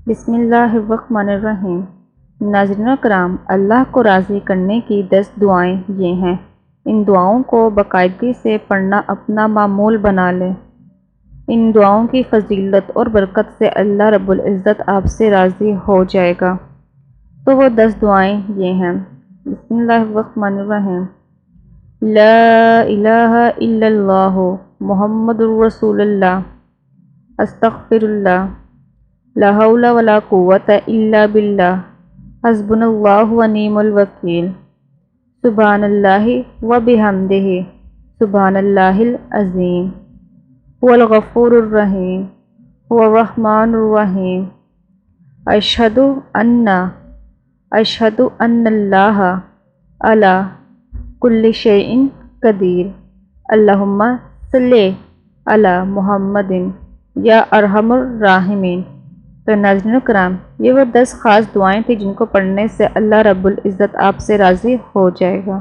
بسم اللہ الرحمن الرحیم۔ ناظرین کرام، اللہ کو راضی کرنے کی 10 دعائیں یہ ہیں۔ ان دعاؤں کو باقاعدگی سے پڑھنا اپنا معمول بنا لیں۔ ان دعاؤں کی فضیلت اور برکت سے اللہ رب العزت آپ سے راضی ہو جائے گا۔ تو وہ 10 دعائیں یہ ہیں۔ بسم اللہ الرحمن الرحیم۔ لا الہ الا اللہ محمد الرسول اللہ، استغفر اللہ، لا حول ولا قوة الا باللہ، حسبنا اللہ ونعم الوکیل، سبحان اللہ وبحمدہ، سبحان اللہ العظیم، هو الغفور الرحیم، هو الرحمن الرحیم، اشہد ان اللہ علی کل شیء قدیر، اللہم صلی علی محمد یا ارحم الراحمین۔ تو ناظرین کرام، یہ وہ 10 خاص دعائیں تھیں جن کو پڑھنے سے اللہ رب العزت آپ سے راضی ہو جائے گا۔